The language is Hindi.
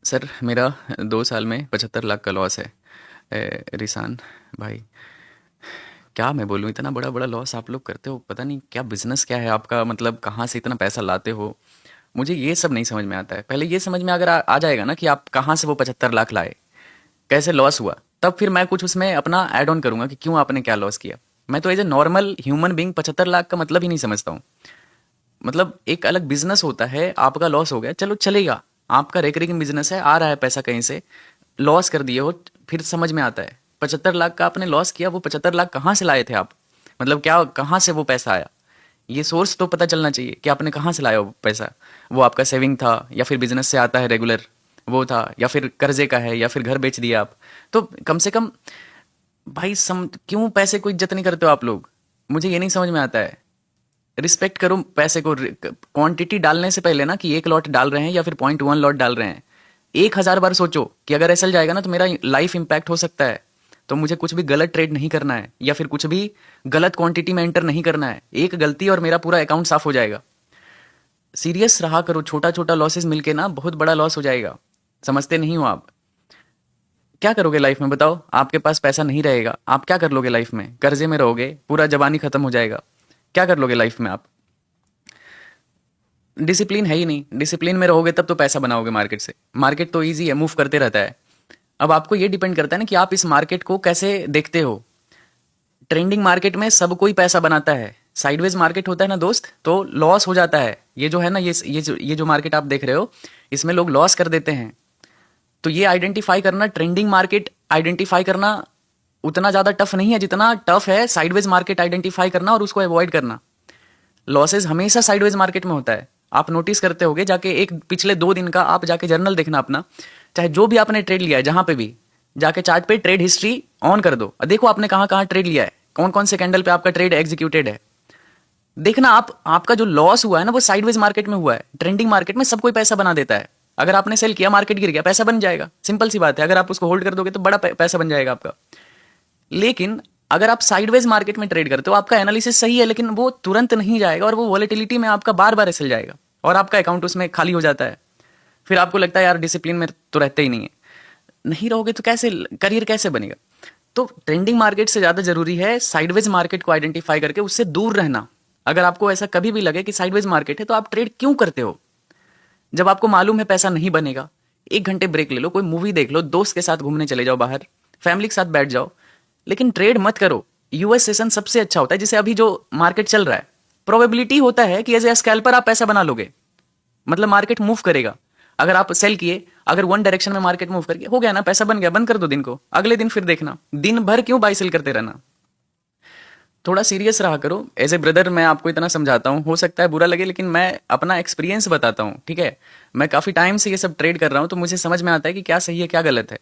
सर मेरा 2 साल में 75 लाख का लॉस है। रिसान भाई, क्या मैं बोलूँ, इतना बड़ा बड़ा लॉस आप लोग करते हो। पता नहीं क्या बिजनेस क्या है आपका, मतलब कहाँ से इतना पैसा लाते हो। मुझे ये सब नहीं समझ में आता है। पहले ये समझ में अगर आ जाएगा ना कि आप कहाँ से वो 75 लाख लाए, कैसे लॉस हुआ, तब फिर मैं कुछ उसमें अपना ऐड ऑन करूंगा कि क्यों आपने क्या लॉस किया। मैं तो as a normal human being 75 lakh का मतलब ही नहीं समझता हूँ। मतलब एक अलग बिजनेस होता है, आपका लॉस हो गया चलो चलेगा, आपका रेकरिंग बिजनेस है, आ रहा है पैसा कहीं से, लॉस कर दिए हो, फिर समझ में आता है। 75 लाख का आपने लॉस किया, वो 75 लाख कहाँ से लाए थे आप, मतलब क्या कहाँ से वो पैसा आया, ये सोर्स तो पता चलना चाहिए कि आपने कहाँ से लाया वो पैसा। वो आपका सेविंग था या फिर बिजनेस से आता है रेगुलर, वो था, या फिर कर्जे का है, या फिर घर बेच दिया आप। तो कम से कम भाई क्यों पैसे को इज्जत नहीं करते हो आप लोग, मुझे ये नहीं समझ में आता है। रिस्पेक्ट करो पैसे को। क्वांटिटी डालने से पहले ना, कि 1 लॉट डाल रहे हैं या फिर 0.1 लॉट डाल रहे हैं, 1,000 बार सोचो कि अगर ऐसा जाएगा ना तो मेरा लाइफ इंपैक्ट हो सकता है। तो मुझे कुछ भी गलत ट्रेड नहीं करना है, या फिर कुछ भी गलत क्वांटिटी में एंटर नहीं करना है। एक गलती और मेरा पूरा अकाउंट साफ हो जाएगा। सीरियस रहा करो, छोटा छोटा लॉसेस मिलके ना बहुत बड़ा लॉस हो जाएगा। समझते नहीं हो आप। क्या करोगे लाइफ में बताओ, आपके पास पैसा नहीं रहेगा, आप क्या कर लोगे लाइफ में, कर्जे में रहोगे, पूरा जवानी खत्म हो जाएगा। क्या कर लोगे लाइफ में आप। डिसिप्लिन है ही नहीं, डिसिप्लिन में रहोगे तब तो पैसा बनाओगे मार्केट से। मार्केट तो ईजी है, मूव करते रहता है। अब आपको ये डिपेंड करता है ना कि आप इस मार्केट को कैसे देखते हो। ट्रेंडिंग मार्केट में सब कोई पैसा बनाता है, साइडवेज मार्केट होता है ना दोस्त, तो लॉस हो जाता है। ये जो है ना, ये जो मार्केट आप देख रहे हो, इसमें लोग लॉस कर देते हैं। तो ये आइडेंटिफाई करना, ट्रेंडिंग मार्केट आइडेंटिफाई करना उतना ज़्यादा टफ नहीं है जितना टफ है साइडवेज मार्केट आइडेंटिफाई करना और उसको अवॉइड करना। लॉसेज हमेशा साइडवेज मार्केट में होता है। आप नोटिस करते होगे, जाके एक पिछले 2 दिन का आप जाके जर्नल देखना अपना, चाहे जो भी आपने ट्रेड लिया है जहां पे भी, जाके चार्ट पे ट्रेड हिस्ट्री ऑन कर दो, देखो आपने कहाँ कहाँ ट्रेड लिया है, कौन कौन से कैंडल पे आपका ट्रेड एग्जीक्यूटेड है। देखना आप, आपका जो लॉस हुआ है ना वो साइडवेज मार्केट में हुआ है। ट्रेंडिंग मार्केट में सब कोई पैसा बना देता है। अगर आपने सेल किया, मार्केट गिर गया, पैसा बन जाएगा, सिंपल सी बात है। अगर आप उसको होल्ड कर दोगे तो बड़ा पैसा बन जाएगा आपका। लेकिन अगर आप साइडवेज मार्केट में ट्रेड करते हो, आपका एनालिसिस सही है लेकिन वो तुरंत नहीं जाएगा, और वो वॉलेटिलिटी में आपका बार बार ऐसे जाएगा और आपका अकाउंट उसमें खाली हो जाता है। फिर आपको लगता है यार डिसिप्लिन में तो रहते ही नहीं है। नहीं रहोगे तो कैसे करियर कैसे बनेगा। तो ट्रेंडिंग मार्केट से ज़्यादा जरूरी है साइडवेज मार्केट को आइडेंटिफाई करके उससे दूर रहना। अगर आपको ऐसा कभी भी लगे कि साइडवेज मार्केट है, तो आप ट्रेड क्यों करते हो। जब आपको मालूम है पैसा नहीं बनेगा, 1 घंटे ब्रेक ले लो, कोई मूवी देख लो, दोस्त के साथ घूमने चले जाओ बाहर, फैमिली के साथ बैठ जाओ, लेकिन ट्रेड मत करो। यूएस सेशन सबसे अच्छा होता है, जिसे अभी जो मार्केट चल रहा है, प्रोबेबिलिटी होता है कि एज ए स्कैल्पर आप पैसा बना लोगे। मतलब मार्केट मूव करेगा, अगर आप सेल किए, अगर वन डायरेक्शन में मार्केट मूव करके हो गया ना, पैसा बन गया, बंद कर दो दिन को, अगले दिन फिर देखना। दिन भर क्यों बाई सेल करते रहना। थोड़ा सीरियस रहा करो। एज ए ब्रदर मैं आपको इतना समझाता हूँ, हो सकता है बुरा लगे लेकिन मैं अपना एक्सपीरियंस बताता हूँ, ठीक है। मैं काफ़ी टाइम से ये सब ट्रेड कर रहा हूँ, तो मुझे समझ में आता है कि क्या सही है क्या गलत है।